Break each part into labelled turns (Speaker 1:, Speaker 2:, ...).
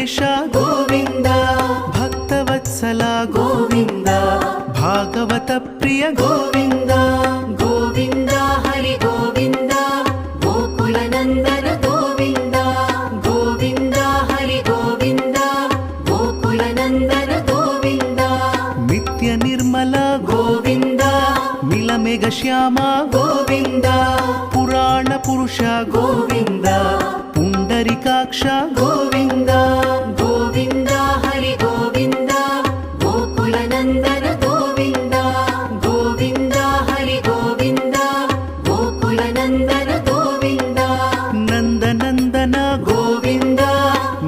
Speaker 1: ವೆಂಕಟೇಶ ಗೋವಿಂದ, ಭಕ್ತವತ್ಸಲ ಗೋವಿಂದ, ಭಾಗವತ ಪ್ರಿಯ ಗೋವಿಂದ.
Speaker 2: ಗೋವಿಂದ ಹರಿ ಗೋವಿಂದ, ಗೋಕುಲ ನಂದನ ಗೋವಿಂದ. ಗೋವಿಂದ ಹರಿ ಗೋವಿಂದ, ಗೋಕುಲ ನಂದನ ಗೋವಿಂದ.
Speaker 1: ನಿತ್ಯ ನಿರ್ಮಲ
Speaker 2: ಗೋವಿಂದ,
Speaker 1: ಮಿಲಮೆಘ ಶ್ಯಾಮ ಗೋವಿಂದ, ಪುರಾಣ ಪುರುಷ ಗೋವಿಂದ, ಪುಂಡರಿಕಾಕ್ಷ ಗೋವಿಂದ.
Speaker 2: ಗೋವಿಂದ ಹರಿ ಗೋವಿಂದ, ಗೋಕುಲ ನಂದನ ಗೋವಿಂದ. ಗೋವಿಂದ ಹರಿ ಗೋವಿಂದ, ಗೋಕುಲ ನಂದನ ಗೋವಿಂದ.
Speaker 1: ನಂದನಂದನ
Speaker 2: ಗೋವಿಂದ,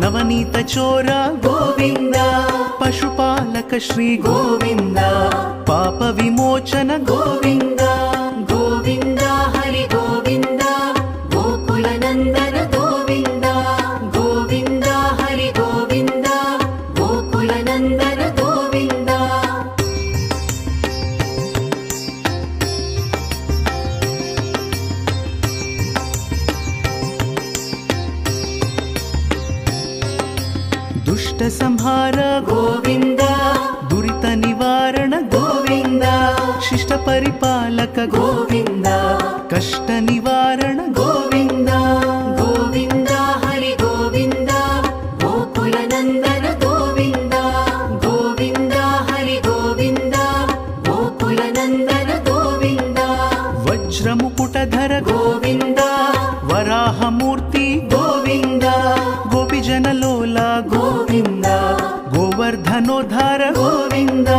Speaker 1: ನವನೀತ ಚೋರ ಗೋವಿಂದ, ಪಶುಪಾಲಕ ಶ್ರೀ ಗೋವಿಂದ, ಪಾಪ ವಿಮೋಚನ ಗೋವಿಂದ.
Speaker 2: ಗೋವಿಂದ ಹರಿ ಗೋವಿಂದ, ಗೋಕುಲ ನಂದನ ಗೋವಿಂದ. ಗೋವಿಂದ ಹರಿ ಗೋವಿಂದ, ಗೋಕುಲ ನಂದನ ಗೋವಿಂದ.
Speaker 1: ದುಷ್ಟ ಸಂಹಾರ
Speaker 2: ಗೋವಿಂದ,
Speaker 1: ದುರಿತ ನಿವಾರಣ ಗೋವಿಂದ, ಶಿಷ್ಟ ಪರಿಪಾಲಕ ಗೋವಿಂದ, ಕಷ್ಟ ನಿವಾರಣ ಗೋವಿಂದ.
Speaker 2: ಗೋವಿಂದ ಹರಿ ಗೋವಿಂದ, ಗೋಕುಲ ನಂದನ ಗೋವಿಂದ. ಗೋವಿಂದ ಹರಿ ಗೋವಿಂದ, ಗೋಕುಲ ನಂದನ ಗೋವಿಂದ.
Speaker 1: ವಜ್ರ ಮುಕುಟಧರ
Speaker 2: ಗೋವಿಂದ,
Speaker 1: ವರಾಹ ಮೂರ್ತಿ ಗೋವಿಂದ, ಗೋಪಿಜನ ಲೋಲ ಗೋವಿಂದ, ಗೋವರ್ಧನೋದ್ಧಾರ ಗೋವಿಂದ.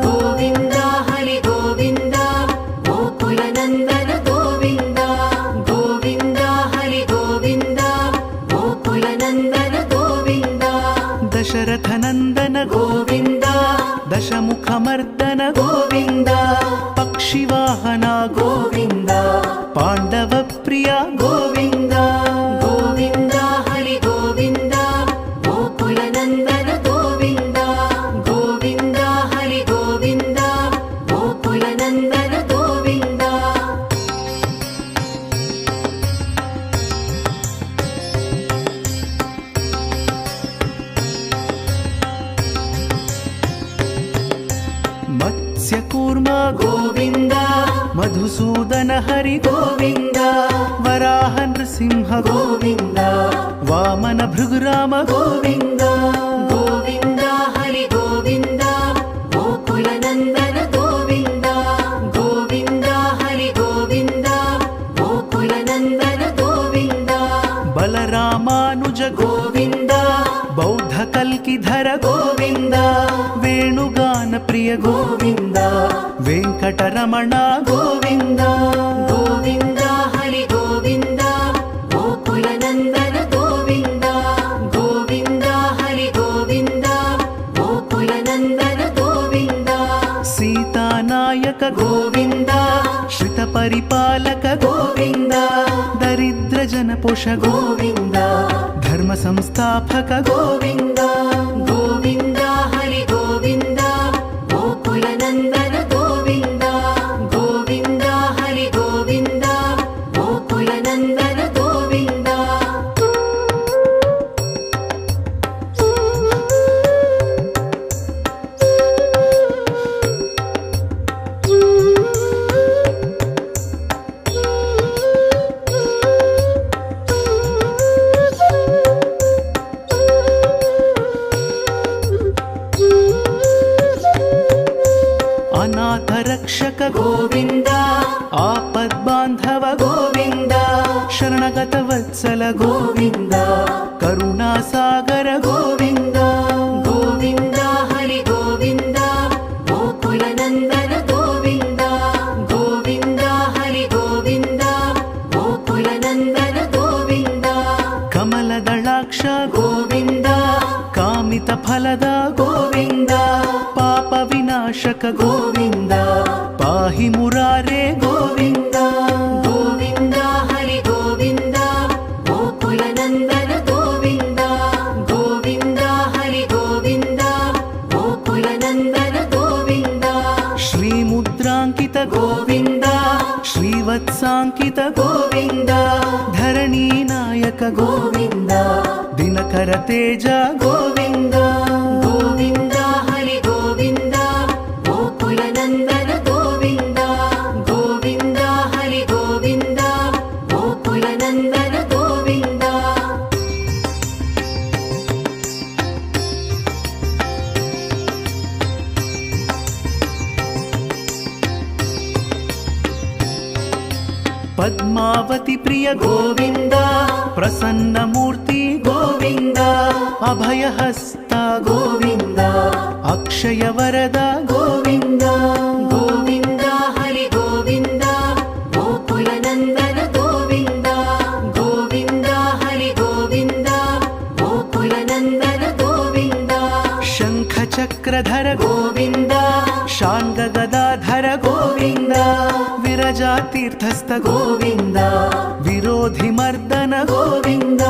Speaker 2: ಗೋವಿಂದ ಹರಿ ಗೋವಿಂದ, ಗೋಕುಲ ನಂದನ ಗೋವಿಂದ. ಗೋವಿಂದ ಹರಿ ಗೋವಿಂದ, ಗೋಕುಲ ನಂದನ ಗೋವಿಂದ.
Speaker 1: ದಶರಥ ನಂದನ
Speaker 2: ಗೋವಿಂದ,
Speaker 1: ದಶಮುಖ ಮರ್ದನ ಗೋವಿಂದ, ಪಕ್ಷಿವಾಹನ ಗೋವಿಂದ, ಪಾಂಡವ ಪ್ರಿಯ ಗೋವಿಂದ.
Speaker 2: ಗೋವಿಂದ ಹರಿ ಗೋವಿಂದ, ಗೋಕುಲ ನಂದನ ಗೋವಿಂದ. ಗೋವಿಂದ ಹರಿ ಗೋವಿಂದ, ಗೋಕುಲ ನಂದನ ಗೋವಿಂದ.
Speaker 1: ಮತ್ಸ್ಯ ಕೂರ್ಮ
Speaker 2: ಗೋವಿಂದ,
Speaker 1: ಮಧುಸೂದನ ಹರಿ ಗೋವಿಂದ, ವರಾಹ ನೃಸಿಂಹ ಗೋವಿಂದ, ವಾಮನ ಭೃಗುರಾಮ ಗೋವಿಂದ.
Speaker 2: ಗೋವಿಂದ ಹರಿ ಗೋವಿಂದ, ಗೋಕುಲ ನಂದನ ಗೋವಿಂದ. ಗೋವಿಂದ ಹರಿ ಗೋವಿಂದ, ಗೋಕುಲ ನಂದನ ಗೋವಿಂದ.
Speaker 1: ಬಲರಾಮಾನುಜ
Speaker 2: ಗೋವಿಂದ,
Speaker 1: ಬೌದ್ಧ ಕಲ್ಕಿಧರ ಗೋವಿಂದ, ವೇಣುಗಾನ ಪ್ರಿಯ ಗೋವಿಂದ, ವೆಂಕಟರಮಣ ಗೋವಿಂದ.
Speaker 2: ಗೋವಿಂದ ಹರಿ ಗೋವಿಂದ, ಗೋಕುಲ ನಂದನ ಗೋವಿಂದ. ಗೋವಿಂದ ಹರಿ ಗೋವಿಂದ, ಗೋಕುಲ ನಂದನ ಗೋವಿಂದ.
Speaker 1: ಸೀತಾನಾಯಕ
Speaker 2: ಗೋವಿಂದ,
Speaker 1: ಶ್ರಿತ ಪರಿಪಾಲಕ
Speaker 2: ಗೋವಿಂದ.
Speaker 1: ದರಿದ್ರ ಜನಪೋಷ
Speaker 2: ಗೋವಿಂದ,
Speaker 1: ಧರ್ಮ ಸಂಸ್ಥಾಪಕ
Speaker 2: ಗೋವಿಂದ. ಗೋವಿಂದ ಹರಿ ಗೋವಿಂದ, ಗೋಕುಲ ನಂದನ ಗೋವಿಂದ. ಗೋವಿಂದ ಹರಿ ಗೋವಿಂದ, ಗೋಕುಲ ನಂದನ ಗೋವಿಂದ.
Speaker 1: ಅನಾಥ ರಕ್ಷಕ
Speaker 2: ಗೋವಿಂದ,
Speaker 1: ಆಪದ್ ಬಾಂಧವ
Speaker 2: ಗೋವಿಂದ.
Speaker 1: ಶರಣಗತ ವತ್ಸಲ
Speaker 2: ಗೋವಿಂದ,
Speaker 1: ಕರುಣಾಸಾಗರ
Speaker 2: ಗೋವಿಂದ. ಗೋವಿಂದ ಹರಿ ಗೋವಿಂದ, ಗೋಕುಲ ನಂದನ ಗೋವಿಂದ. ಗೋವಿಂದ ಹರಿ ಗೋವಿಂದ, ಗೋಕುಲ ನಂದನ ಗೋವಿಂದ.
Speaker 1: ಕಮಲದಳಾಕ್ಷ
Speaker 2: ಗೋವಿಂದ,
Speaker 1: ಕಾಮಿತ ಫಲದ
Speaker 2: ಗೋವಿಂದ.
Speaker 1: ಪಾಪ ವಿನಾಶಕ
Speaker 2: ಗೋವಿಂದ,
Speaker 1: ಪಾಹಿ ಮುರಾರೇ
Speaker 2: ಗೋವಿಂದ. ಗೋವಿಂದ ಹರಿ ಗೋವಿಂದ, ಗೋಕುಲ ನಂದನ ಗೋವಿಂದ. ಗೋವಿಂದ ಹರಿ ಗೋವಿಂದ, ಗೋಕುಲ ನಂದನ ಗೋವಿಂದ.
Speaker 1: ಶ್ರೀ ಮುದ್ರಾಂಕಿತ
Speaker 2: ಗೋವಿಂದ,
Speaker 1: ಶ್ರೀವತ್ಸಾಂಕಿತ
Speaker 2: ಗೋವಿಂದ.
Speaker 1: ಧರಣಿ ನಾಯಕ
Speaker 2: ಗೋವಿಂದ,
Speaker 1: ದಿನಕರ ಶ್ರೀಧರ ತೇಜ
Speaker 2: ಗೋವಿಂದ ಗೋವಿಂದ ಹರಿ ಗೋವಿಂದ ಗೋಕುಲ ನಂದನ ಗೋವಿಂದ ಗೋವಿಂದ ಹರಿ ಗೋವಿಂದ ಗೋಕುಲ ನಂದನ ಗೋವಿಂದ
Speaker 1: ಪದ್ಮಾವತಿ ಪ್ರಿಯ
Speaker 2: ಗೋವಿಂದ
Speaker 1: ಪ್ರಸನ್ನ ಮೂರ್ತಿ
Speaker 2: ಗೋವಿಂದ
Speaker 1: ಅಭಯಹಸ್ತ
Speaker 2: ಗೋವಿಂದ
Speaker 1: ಅಕ್ಷಯ ವರದ
Speaker 2: ಗೋವಿಂದ ಗೋವಿಂದ ಹರಿ ಗೋವಿಂದ ಗೋಕುಲ ನಂದನ ಗೋವಿಂದ ಗೋವಿಂದ ಹರಿ ಗೋವಿಂದ ಗೋಕುಲ ನಂದನ ಗೋವಿಂದ
Speaker 1: ಶಂಖ ಚಕ್ರಧರ
Speaker 2: ಗೋವಿಂದ
Speaker 1: ಶಾಂಗ ಗದಾಧರ
Speaker 2: ಗೋವಿಂದ
Speaker 1: ವಿರಜಾ ತೀರ್ಥಸ್ಥ
Speaker 2: ಗೋವಿಂದ
Speaker 1: ವಿರೋಧಿ ಮರ್ದನ
Speaker 2: ಗೋವಿಂದ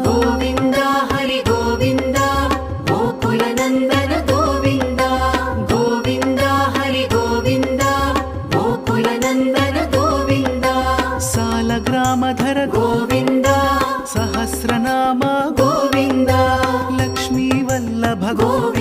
Speaker 2: ಗೋವಿಂದ ಹರಿ ಗೋವಿಂದ ಗೋಕುಲ ನಂದನ ಗೋವಿಂದ ಗೋವಿಂದ ಹರಿ ಗೋವಿಂದ ಗೋಕುಲ ನಂದನ ಗೋವಿಂದ
Speaker 1: ಸಾಲಗ್ರಾಮಧರ
Speaker 2: ಗೋವಿಂದ
Speaker 1: ಸಹಸ್ರನಾಮ
Speaker 2: ಗೋವಿಂದ
Speaker 1: ಲಕ್ಷ್ಮೀ ವಲ್ಲಭ
Speaker 2: ಗೋವಿಂದ